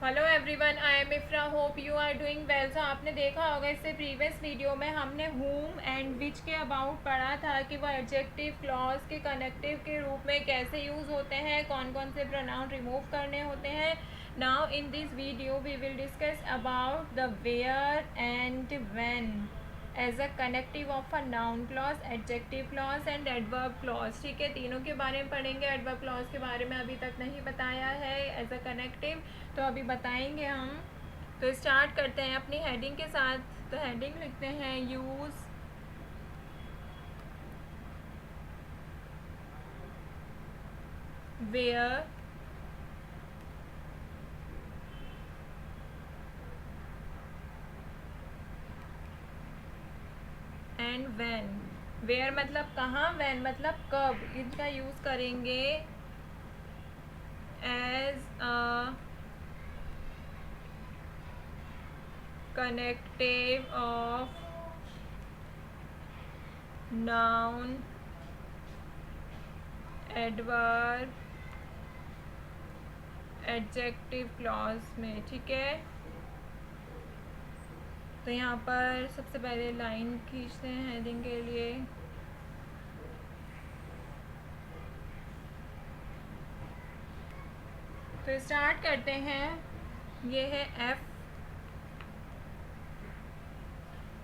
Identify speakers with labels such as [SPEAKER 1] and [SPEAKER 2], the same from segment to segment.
[SPEAKER 1] Hello everyone, I am Ifra. Hope you are doing well. So आपने देखा होगा इससे प्रीवियस वीडियो में हमने whom एंड विच के अबाउट पढ़ा था कि वो एडजेक्टिव क्लॉज के कनेक्टिव के रूप में कैसे यूज़ होते हैं, कौन कौन से प्रोनाउन रिमूव करने होते हैं। Now in this video we will discuss about the where and when as a connective of a noun clause, adjective clause and adverb clause. ठीक है, तीनों के बारे में पढ़ेंगे। एडवर्ब क्लॉज के बारे में अभी तक नहीं बताया है एज अ कनेक्टिव, तो अभी बताएंगे हम। तो स्टार्ट करते हैं अपनी हेडिंग के साथ। तो हेडिंग लिखते हैं use where and when. Where मतलब कहाँ, व्हेन मतलब कब इनका यूज़ करेंगे as a connective of noun, adverb, adjective clause में। ठीक है, तो यहाँ पर सबसे पहले लाइन खींचते हैं हेडिंग के लिए। तो स्टार्ट करते हैं। ये है एफ।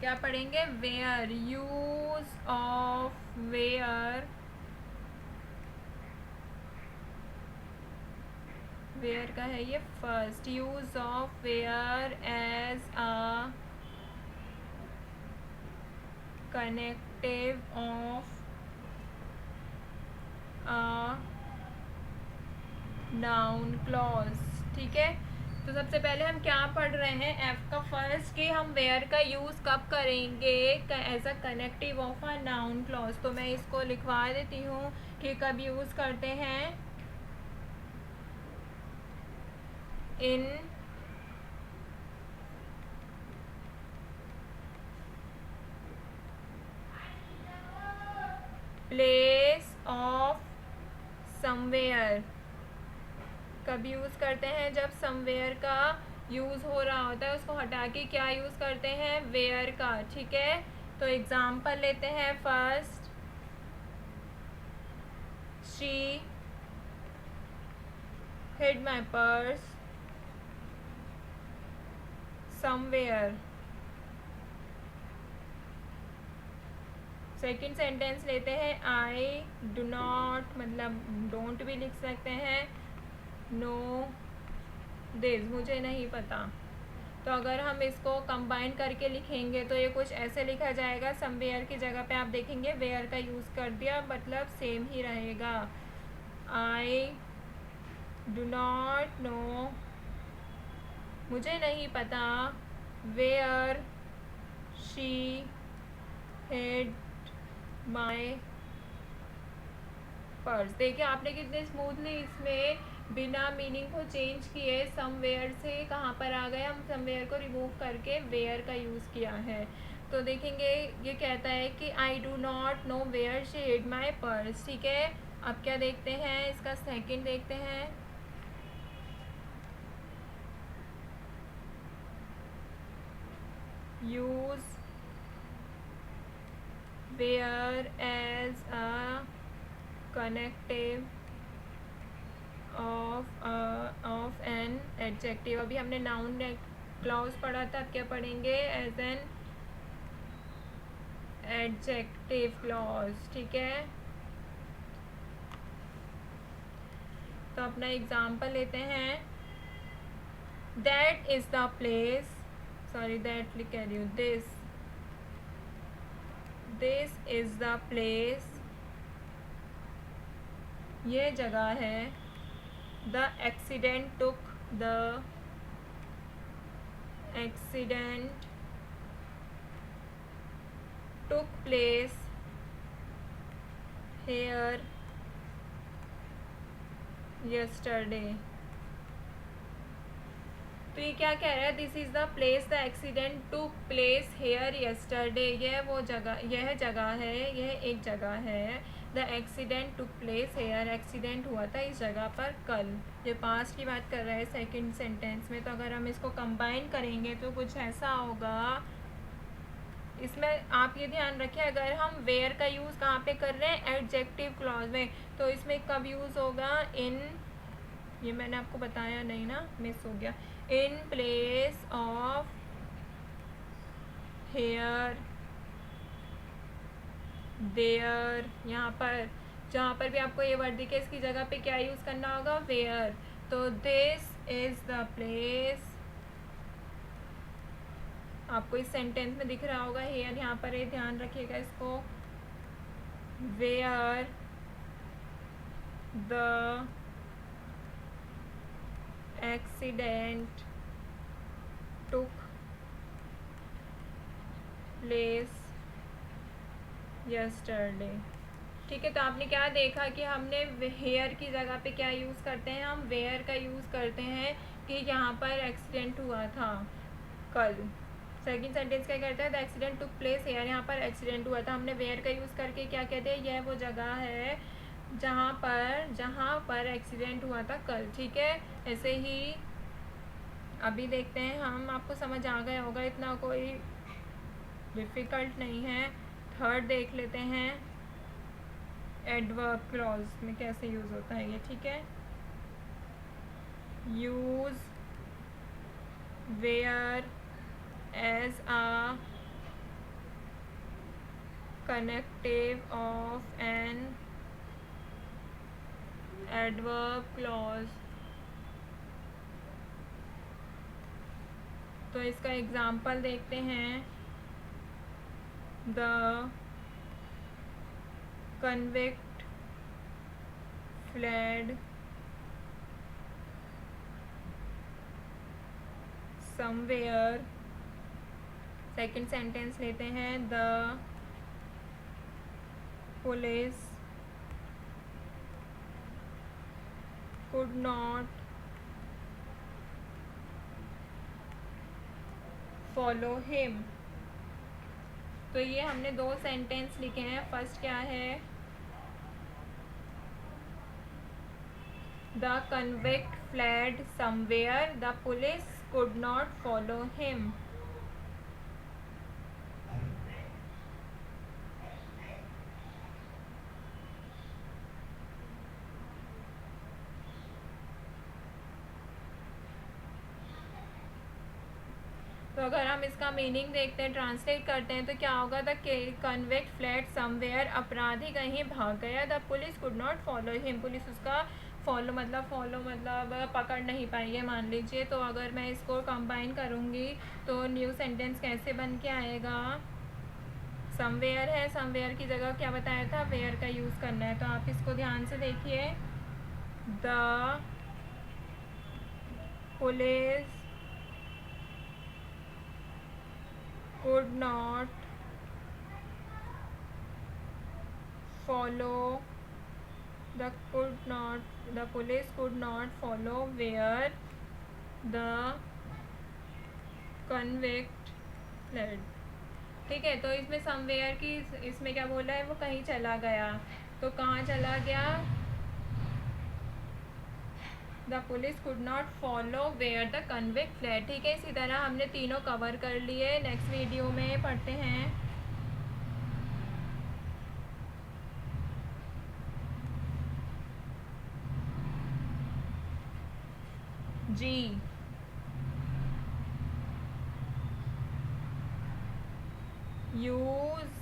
[SPEAKER 1] क्या पढ़ेंगे? Where, use of where. Where का है ये first. Use of where as a connective of a noun clause. ठीक है, तो सबसे पहले हम क्या पढ़ रहे हैं? एफ का फर्स्ट कि हम वेयर का यूज़ कब करेंगे as a connective of a noun clause. तो मैं इसको लिखवा देती हूँ कि कब यूज़ करते हैं। इन प्लेस ऑफ समवेयर। कब यूज़ करते हैं? जब समवेयर का यूज़ हो रहा होता है, उसको हटा के क्या यूज़ करते हैं? वेयर का। ठीक है, तो एग्जाम्पल लेते हैं। First, she hid my purse somewhere। Second sentence लेते हैं। आई डू नॉट, मतलब डोंट भी लिख सकते हैं। नो दिस, मुझे नहीं पता। तो अगर हम इसको कंबाइन करके लिखेंगे तो ये कुछ ऐसे लिखा जाएगा। समवेयर की जगह पे आप देखेंगे वेयर का यूज़ कर दिया, मतलब सेम ही रहेगा। आई डू नॉट नो, मुझे नहीं पता, where she hid my purse. देखिए आपने कितने स्मूथली इसमें बिना मीनिंग को चेंज किए समवेयर से कहाँ पर आ गए, हम समवेयर को रिमूव करके वेयर का यूज़ किया है। तो देखेंगे ये कहता है कि I do not know where she hid my purse. ठीक है, अब क्या देखते हैं, इसका सेकंड देखते हैं। Use where as a connective of an adjective. अभी हमने नाउन क्लॉज पढ़ा था, अब क्या पढ़ेंगे? As an adjective clause. ठीक है, तो अपना एग्जाम्पल लेते हैं। That is the place, sorry that लिख कह रही हूँ, दिस इज द प्लेस, ये जगह है। The accident took place here yesterday. तो ये क्या कह रहा है? This is the place the accident took place here yesterday. यह वो जगह, यह जगह है, यह एक जगह है the accident took place here, accident हुआ था इस जगह पर कल। ये पास्ट की बात कर रहा है सेकंड सेंटेंस में। तो अगर हम इसको कंबाइन करेंगे तो कुछ ऐसा होगा। इसमें आप ये ध्यान रखें, अगर हम वेयर का यूज़ कहाँ पे कर रहे हैं, एडजेक्टिव क्लॉज में, तो इसमें कब यूज़ होगा, इन, ये मैंने आपको बताया नहीं ना, मिस हो गया, in place of here, there. यहाँ पर जहाँ पर भी आपको ये वर्ड दिखे इसकी जगह पे क्या यूज़ करना होगा, वेयर। तो दिस इज़ द प्लेस, आपको इस सेंटेंस में दिख रहा होगा हेयर, यहाँ पर ये ध्यान रखिएगा इसको, where the accident took place yesterday. ठीक है, तो आपने क्या देखा कि हमने हेयर की जगह पे क्या यूज़ करते हैं, हम वेयर का यूज़ करते हैं कि यहाँ पर एक्सीडेंट हुआ था कल। सेकंड सेंटेंस क्या करता है, the accident took place here, यहाँ पर एक्सीडेंट हुआ था, हमने वेयर का यूज़ करके क्या कहते हैं, यह वो जगह है जहाँ पर एक्सीडेंट हुआ था कल। ठीक है, ऐसे ही अभी देखते हैं हम, आपको समझ आ गया होगा, इतना कोई डिफ़िकल्ट नहीं है। थर्ड देख लेते हैं, एडवर्ब क्लॉज में कैसे यूज़ होता है ये। ठीक है, use where as a connective of an adverb clause. तो इसका एग्जाम्पल देखते हैं, the convict fled somewhere। Second sentence लेते हैं, the police could not follow him। तो ये हमने दो सेंटेंस लिखे हैं। फर्स्ट क्या है, the convict fled somewhere, the police could not follow him. तो अगर हम इसका मीनिंग देखते हैं, ट्रांसलेट करते हैं, तो क्या होगा, द कन्विक्ट फ्लैड समवेयर, अपराधी कहीं भाग गया, the police could not follow him, police उसका फॉलो मतलब पकड़ नहीं पाई है मान लीजिए। तो अगर मैं इसको कंबाइन करूँगी तो न्यू सेंटेंस कैसे बन के आएगा, समवेयर है, समवेयर की जगह क्या बताया था, वेयर का यूज़ करना है। तो आप इसको ध्यान से देखिए, the police could not follow, the police could not follow where the convict fled। ठीक है, तो इसमें समवेयर की, इसमें क्या बोला है, वो कहीं चला गया। तो कहाँ चला गया, the police could not follow where the convict fled. ठीक है, इसी तरह हमने तीनों कवर कर लिए। नेक्स्ट वीडियो में पढ़ते हैं। जी, use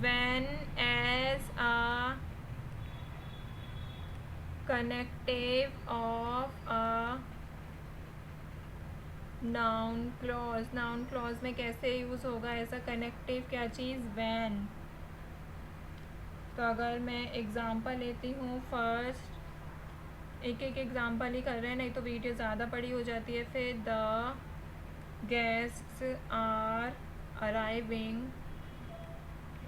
[SPEAKER 1] when as a connective of a noun clause। Noun clause में कैसे यूज़ होगा ऐसा कनेक्टिव, क्या चीज़, when। तो अगर मैं एग्ज़ाम्पल लेती हूँ, फर्स्ट एक एग्ज़ाम्पल ही कर रहे हैं, नहीं तो वीडियो ज़्यादा बड़ी हो जाती है फिर। द गेस्ट्स आर अराइविंग,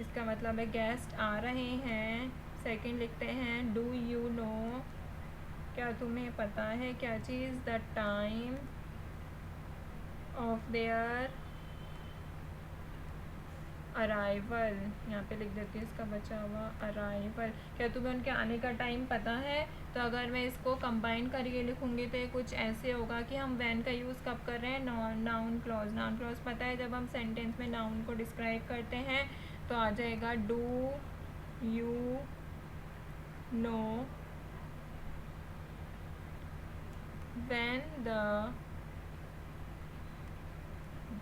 [SPEAKER 1] इसका मतलब है गेस्ट आ रहे हैं। सेकंड लिखते हैं, डू यू नो, क्या तुम्हें पता है, क्या चीज़, the time of their arrival, यहाँ पे लिख देती हूँ इसका बचा हुआ अराइवल। क्या तुम्हें उनके आने का टाइम पता है? तो अगर मैं इसको कंबाइन करके लिखूँगी तो ये कुछ ऐसे होगा कि हम वैन का यूज़ कब कर रहे हैं, नाउन क्लॉज। नाउन क्लॉज पता है जब हम सेंटेंस में नाउन को डिस्क्राइब करते हैं तो आ जाएगा do you know when the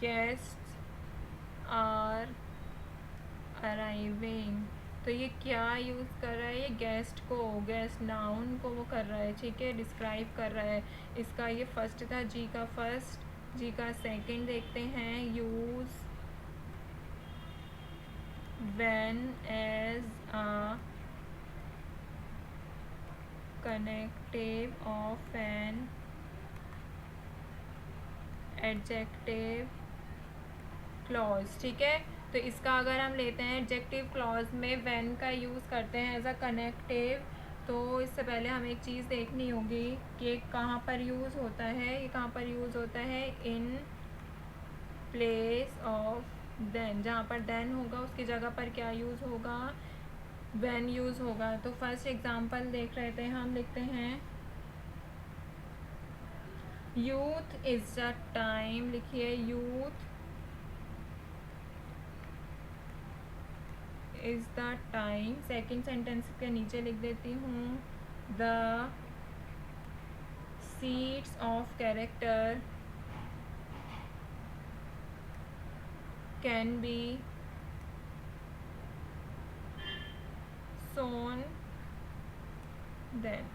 [SPEAKER 1] guests are arriving. तो ये क्या यूज़ कर रहा है, ये गेस्ट को, गेस्ट नाउन को वो कर रहा है, ठीक है, डिस्क्राइब कर रहा है। इसका ये फर्स्ट था, जी का फर्स्ट। जी का सेकंड देखते हैं, use when as a connective of an adjective clause, ठीक है। तो इसका अगर हम लेते हैं एडजेक्टिव क्लॉज में व्हेन का यूज़ करते हैं एज अ कनेक्टिव, तो इससे पहले हमें एक चीज़ देखनी होगी कि कहाँ पर यूज़ होता है। ये कहाँ पर यूज़ होता है, इन प्लेस ऑफ देन। जहाँ पर देन होगा उसकी जगह पर क्या यूज़ होगा, व्हेन यूज़ होगा। तो फर्स्ट एग्जांपल देख रहे थे हम, लिखते हैं यूथ इज़ द टाइम। लिखिए youth is the time. Second sentence के नीचे लिख देती हूँ the seeds of character can be sown then।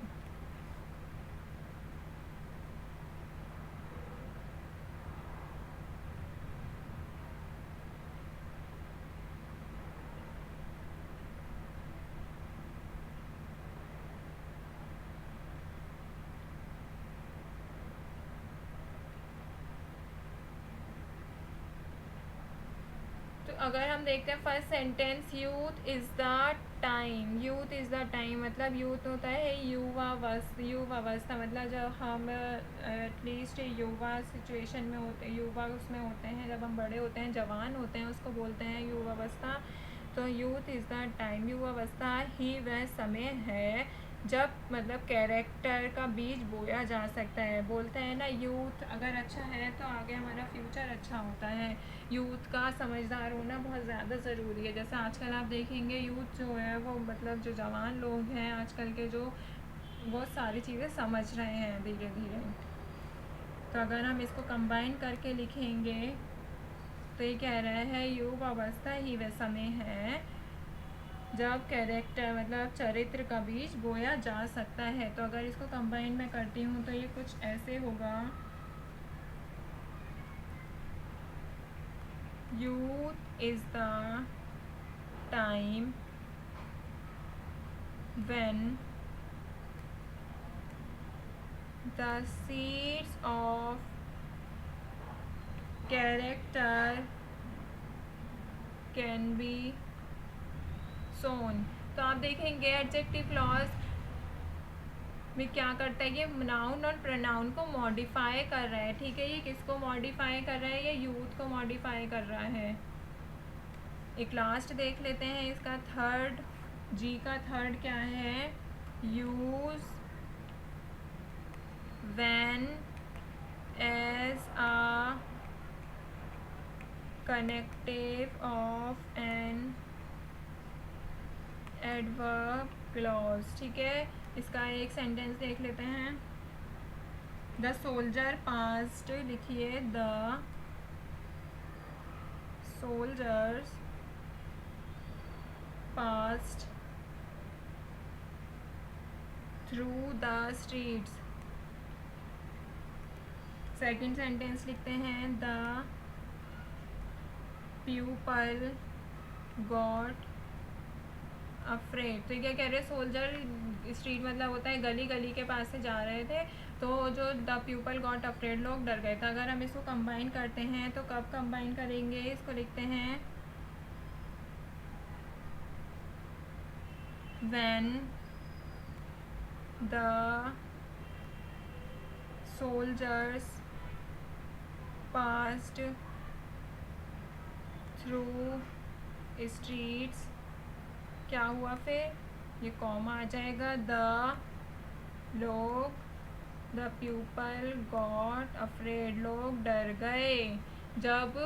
[SPEAKER 1] तो अगर हम देखते हैं first sentence, youth is the time. Youth is the time मतलब यूथ होता है युवावस्था, मतलब जब हम एटलीस्ट युवा सिचुएशन में होते, युवा उसमें होते हैं, जब हम बड़े होते हैं, जवान होते हैं, उसको बोलते हैं युवावस्था। तो यूथ इज़ द टाइम, युवावस्था ही वह समय है जब मतलब कैरेक्टर का बीज बोया जा सकता है। बोलते हैं ना यूथ अगर अच्छा है तो आगे हमारा फ्यूचर अच्छा होता है। यूथ का समझदार होना बहुत ज़्यादा ज़रूरी है। जैसे आजकल आप देखेंगे यूथ जो है वो मतलब जो जवान लोग हैं आजकल के, जो बहुत सारी चीज़ें समझ रहे हैं धीरे धीरे। तो अगर हम इसको कंबाइन करके लिखेंगे तो ये कह रहा है युवा अवस्था ही वह समय है जब कैरेक्टर मतलब चरित्र का बीज बोया जा सकता है। तो अगर इसको कंबाइन में करती हूँ तो ये कुछ ऐसे होगा, youth is the time when the seeds of character can be sown। तो आप देखेंगे एडजेक्टिव क्लॉज में क्या करता है, ये नाउन और प्रोनाउन को मॉडिफाई कर रहा है, ठीक है। ये किसको मॉडिफाई कर रहा है, ये यूथ को मॉडिफाई कर रहा है। एक लास्ट देख लेते हैं इसका थर्ड, जी का थर्ड क्या है, use when as a connective of an adverb clause, ठीक है। इसका एक सेंटेंस देख लेते हैं, द सोल्जर पास्ट। लिखिए the soldiers passed through the streets. Second sentence लिखते हैं द पीपल गॉट अफ्रेड। तो क्या कह रहे हैं, सोल्जर स्ट्रीट मतलब होता है गली, गली के पास से जा रहे थे तो जो द पीपल गॉट अफ्रेड, लोग डर गए थे। अगर हम इसको कंबाइन करते हैं तो कब कंबाइन करेंगे, इसको लिखते हैं when the soldiers passed through streets, क्या हुआ फिर, ये कॉमा आ जाएगा, द लोग, द पीपल गॉट अफ्रेड, लोग डर गए। जब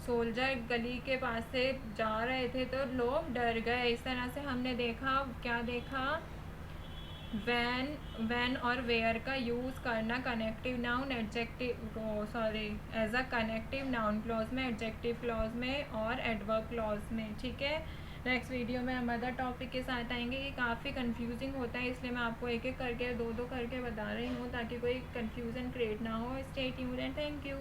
[SPEAKER 1] सोल्जर गली के पास से जा रहे थे तो लोग डर गए। इस तरह से हमने देखा, क्या देखा, वैन और वेयर का यूज़ करना connective noun adjective as a connective noun clause में, एडजेक्टिव क्लॉज में और एडवर्ब क्लॉज में। ठीक है, नेक्स्ट वीडियो में हम अदर टॉपिक के साथ आएंगे। ये काफ़ी कंफ्यूजिंग होता है, इसलिए मैं आपको एक एक करके दो दो करके बता रही हूँ ताकि कोई कंफ्यूजन क्रिएट ना हो। Stay tuned and thank you.